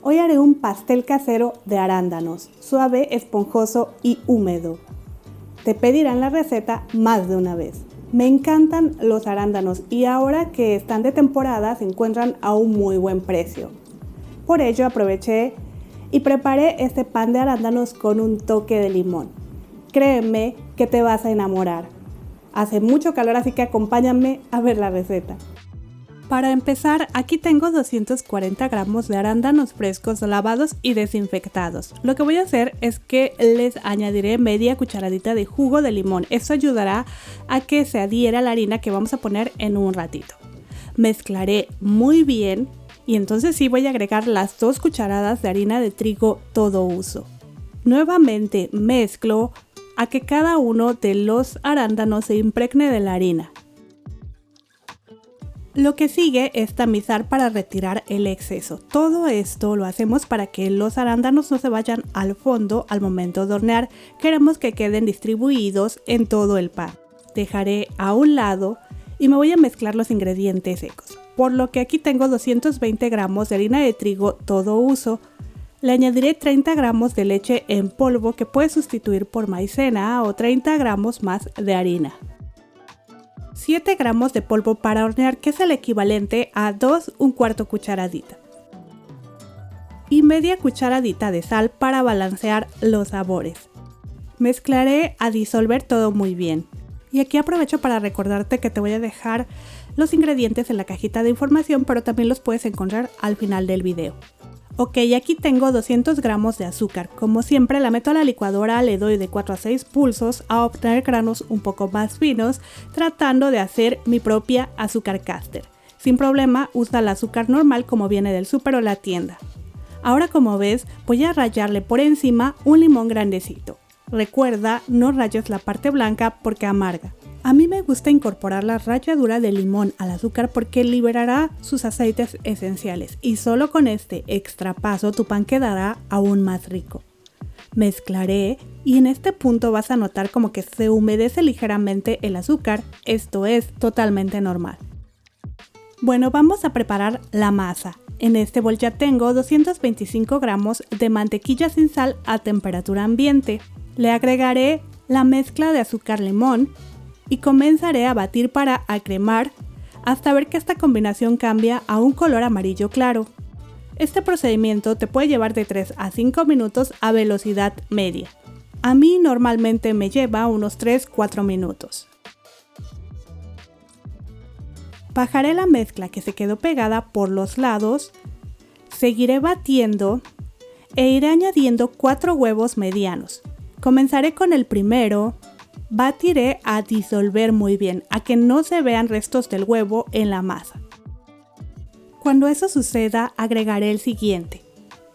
Hoy haré un pastel casero de arándanos, suave, esponjoso y húmedo. Te pedirán la receta más de una vez. Me encantan los arándanos y ahora que están de temporada se encuentran a un muy buen precio. Por ello aproveché y preparé este pan de arándanos con un toque de limón. Créeme que te vas a enamorar. Hace mucho calor, así que acompáñame a ver la receta. Para empezar, aquí tengo 240 gramos de arándanos frescos lavados y desinfectados. Lo que voy a hacer es que les añadiré media cucharadita de jugo de limón. Esto ayudará a que se adhiera la harina que vamos a poner en un ratito. Mezclaré muy bien y entonces sí voy a agregar las 2 cucharadas de harina de trigo todo uso. Nuevamente mezclo a que cada uno de los arándanos se impregne de la harina. Lo que sigue es tamizar para retirar el exceso. Todo esto lo hacemos para que los arándanos no se vayan al fondo al momento de hornear. Queremos que queden distribuidos en todo el pan. Dejaré a un lado y me voy a mezclar los ingredientes secos. Por lo que aquí tengo 220 gramos de harina de trigo todo uso. Le añadiré 30 gramos de leche en polvo que puedes sustituir por maicena o 30 gramos más de harina. 7 gramos de polvo para hornear, que es el equivalente a 1/4 cucharadita. Y media cucharadita de sal para balancear los sabores. Mezclaré a disolver todo muy bien. Y aquí aprovecho para recordarte que te voy a dejar los ingredientes en la cajita de información, pero también los puedes encontrar al final del video. Ok, aquí tengo 200 gramos de azúcar. Como siempre la meto a la licuadora, le doy de 4 a 6 pulsos a obtener granos un poco más finos, tratando de hacer mi propia azúcar caster. Sin problema, usa el azúcar normal como viene del súper o la tienda. Ahora, como ves, voy a rallarle por encima un limón grandecito. Recuerda, no rayes la parte blanca porque amarga. A mí me gusta incorporar la ralladura de limón al azúcar porque liberará sus aceites esenciales y solo con este extra paso tu pan quedará aún más rico. Mezclaré y en este punto vas a notar como que se humedece ligeramente el azúcar, esto es totalmente normal. Bueno, vamos a preparar la masa. En este bol ya tengo 225 gramos de mantequilla sin sal a temperatura ambiente. Le agregaré la mezcla de azúcar-limón y comenzaré a batir para acremar hasta ver que esta combinación cambia a un color amarillo claro. Este procedimiento te puede llevar de 3 a 5 minutos a velocidad media. A mí normalmente me lleva unos 3-4 minutos. Bajaré la mezcla que se quedó pegada por los lados, seguiré batiendo e iré añadiendo 4 huevos medianos. Comenzaré con el primero. Batiré a disolver muy bien, a que no se vean restos del huevo en la masa. Cuando eso suceda, agregaré el siguiente.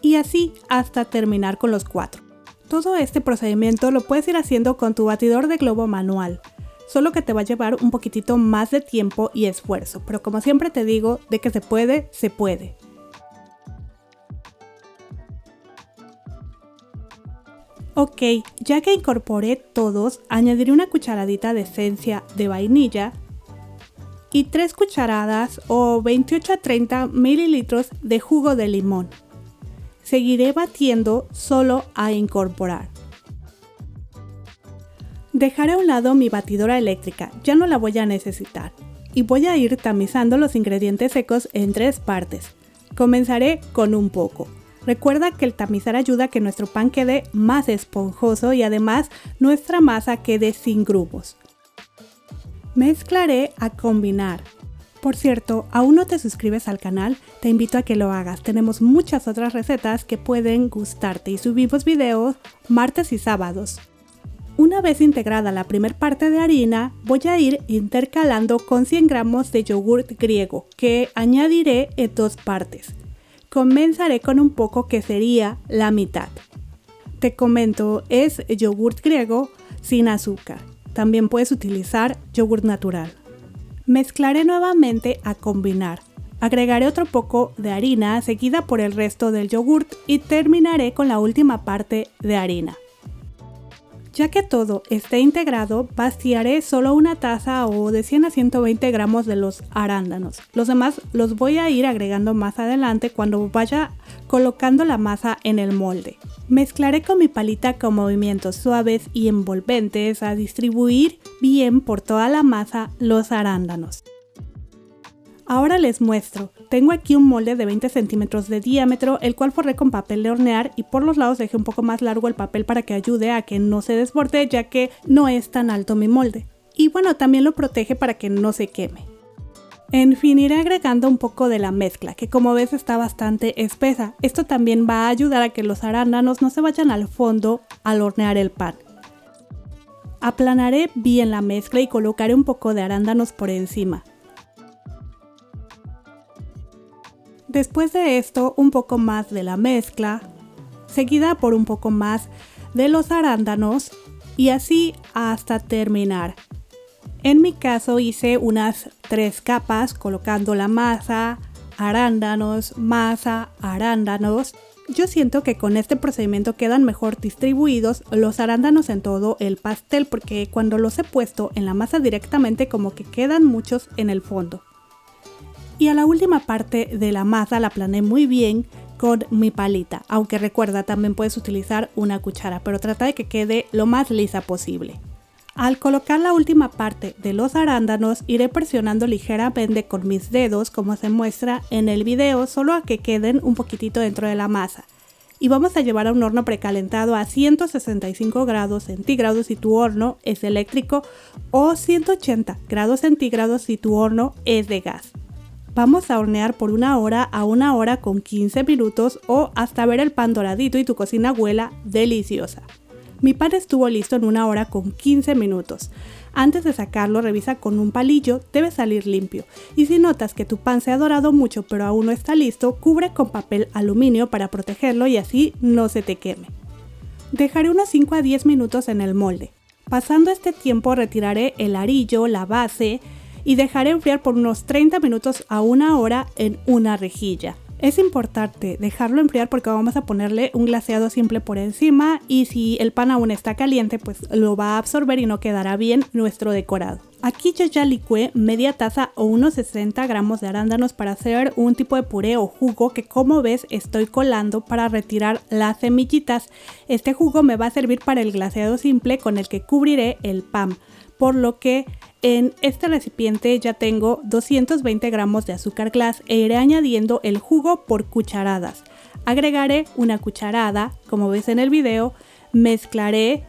Y así hasta terminar con los 4. Todo este procedimiento lo puedes ir haciendo con tu batidor de globo manual. Solo que te va a llevar un poquitito más de tiempo y esfuerzo. Pero como siempre te digo, de que se puede, se puede. Ok, ya que incorporé todos, añadiré una cucharadita de esencia de vainilla y 3 cucharadas o 28 a 30 mililitros de jugo de limón. Seguiré batiendo solo a incorporar. Dejaré a un lado mi batidora eléctrica, ya no la voy a necesitar. Y voy a ir tamizando los ingredientes secos en 3 partes. Comenzaré con un poco. Recuerda que el tamizar ayuda a que nuestro pan quede más esponjoso y además nuestra masa quede sin grumos. Mezclaré a combinar. Por cierto, ¿aún no te suscribes al canal? Te invito a que lo hagas. Tenemos muchas otras recetas que pueden gustarte y subimos videos martes y sábados. Una vez integrada la primera parte de harina, voy a ir intercalando con 100 gramos de yogurt griego que añadiré en 2 partes. Comenzaré con un poco que sería la mitad. Te comento, es yogurt griego sin azúcar. También puedes utilizar yogurt natural. Mezclaré nuevamente a combinar. Agregaré otro poco de harina seguida por el resto del yogurt y terminaré con la última parte de harina. Ya que todo esté integrado, vaciaré solo una taza o de 100 a 120 gramos de los arándanos. Los demás los voy a ir agregando más adelante cuando vaya colocando la masa en el molde. Mezclaré con mi palita con movimientos suaves y envolventes a distribuir bien por toda la masa los arándanos. Ahora les muestro. Tengo aquí un molde de 20 centímetros de diámetro, el cual forré con papel de hornear y por los lados dejé un poco más largo el papel para que ayude a que no se desborde, ya que no es tan alto mi molde. Y bueno, también lo protege para que no se queme. En fin, iré agregando un poco de la mezcla, que como ves está bastante espesa. Esto también va a ayudar a que los arándanos no se vayan al fondo al hornear el pan. Aplanaré bien la mezcla y colocaré un poco de arándanos por encima. Después de esto, un poco más de la mezcla, seguida por un poco más de los arándanos y así hasta terminar. En mi caso hice unas 3 capas colocando la masa, arándanos, masa, arándanos. Yo siento que con este procedimiento quedan mejor distribuidos los arándanos en todo el pastel porque cuando los he puesto en la masa directamente como que quedan muchos en el fondo. Y a la última parte de la masa la aplané muy bien con mi palita, aunque recuerda también puedes utilizar una cuchara, pero trata de que quede lo más lisa posible. Al colocar la última parte de los arándanos iré presionando ligeramente con mis dedos como se muestra en el video, solo a que queden un poquitito dentro de la masa. Y vamos a llevar a un horno precalentado a 165 grados centígrados si tu horno es eléctrico o 180 grados centígrados si tu horno es de gas. Vamos a hornear por 1 hora a 1 hora con 15 minutos o hasta ver el pan doradito y tu cocina huela deliciosa. Mi pan estuvo listo en 1 hora con 15 minutos. Antes de sacarlo revisa con un palillo, debe salir limpio. Y si notas que tu pan se ha dorado mucho pero aún no está listo, cubre con papel aluminio para protegerlo y así no se te queme. Dejaré unos 5 a 10 minutos en el molde. Pasando este tiempo retiraré el arillo, la base y dejaré enfriar por unos 30 minutos a 1 hora en una rejilla. Es importante dejarlo enfriar porque vamos a ponerle un glaseado simple por encima y si el pan aún está caliente pues lo va a absorber y no quedará bien nuestro decorado. Aquí yo ya licué media taza o unos 60 gramos de arándanos para hacer un tipo de puré o jugo que como ves estoy colando para retirar las semillitas. Este jugo me va a servir para el glaseado simple con el que cubriré el pan, por lo que en este recipiente ya tengo 220 gramos de azúcar glass e iré añadiendo el jugo por cucharadas. Agregaré una cucharada, como ves en el video, mezclaré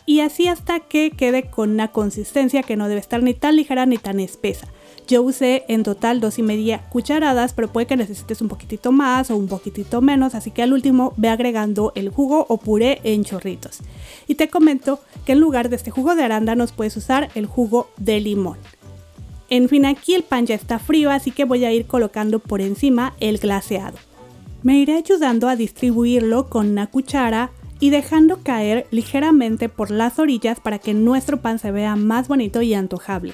y así hasta que quede con una consistencia que no debe estar ni tan ligera ni tan espesa. Yo usé en total 2,5 cucharadas, pero puede que necesites un poquitito más o un poquitito menos, así que al último ve agregando el jugo o puré en chorritos. Y te comento que en lugar de este jugo de arándanos puedes usar el jugo de limón. En fin, aquí el pan ya está frío, así que voy a ir colocando por encima el glaseado. Me iré ayudando a distribuirlo con una cuchara y dejando caer ligeramente por las orillas para que nuestro pan se vea más bonito y antojable.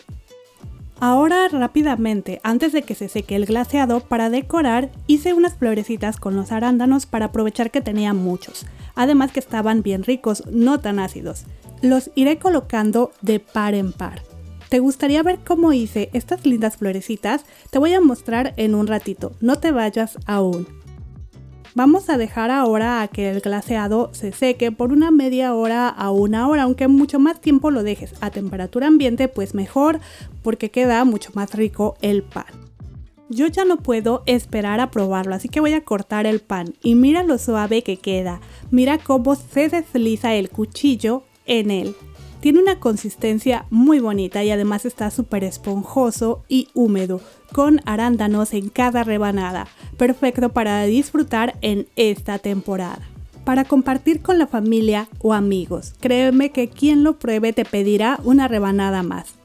Ahora rápidamente, antes de que se seque el glaseado, para decorar hice unas florecitas con los arándanos para aprovechar que tenía muchos, además que estaban bien ricos, no tan ácidos. Los iré colocando de par en par. ¿Te gustaría ver cómo hice estas lindas florecitas? Te voy a mostrar en un ratito, no te vayas aún. Vamos a dejar ahora a que el glaseado se seque por una media hora a 1 hora, aunque mucho más tiempo lo dejes a temperatura ambiente pues mejor porque queda mucho más rico el pan. Yo ya no puedo esperar a probarlo, así que voy a cortar el pan y mira lo suave que queda, mira cómo se desliza el cuchillo en él. Tiene una consistencia muy bonita y además está súper esponjoso y húmedo, con arándanos en cada rebanada, perfecto para disfrutar en esta temporada. Para compartir con la familia o amigos, créeme que quien lo pruebe te pedirá una rebanada más.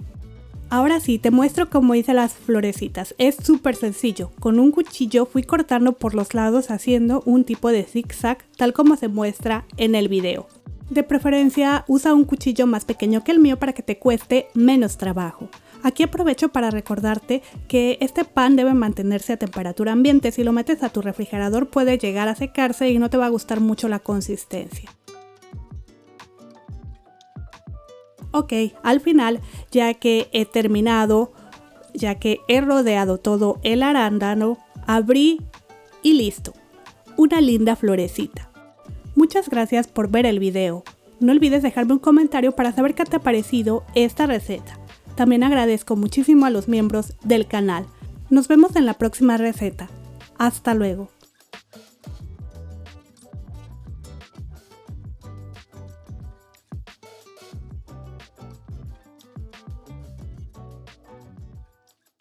Ahora sí, te muestro cómo hice las florecitas, es súper sencillo, con un cuchillo fui cortando por los lados haciendo un tipo de zigzag tal como se muestra en el video. De preferencia usa un cuchillo más pequeño que el mío para que te cueste menos trabajo. Aquí aprovecho para recordarte que este pan debe mantenerse a temperatura ambiente, si lo metes a tu refrigerador puede llegar a secarse y no te va a gustar mucho la consistencia. Ok, al final, ya que he terminado, ya que he rodeado todo el arándano, abrí y listo, una linda florecita. Muchas gracias por ver el video. No olvides dejarme un comentario para saber qué te ha parecido esta receta. También agradezco muchísimo a los miembros del canal. Nos vemos en la próxima receta. Hasta luego.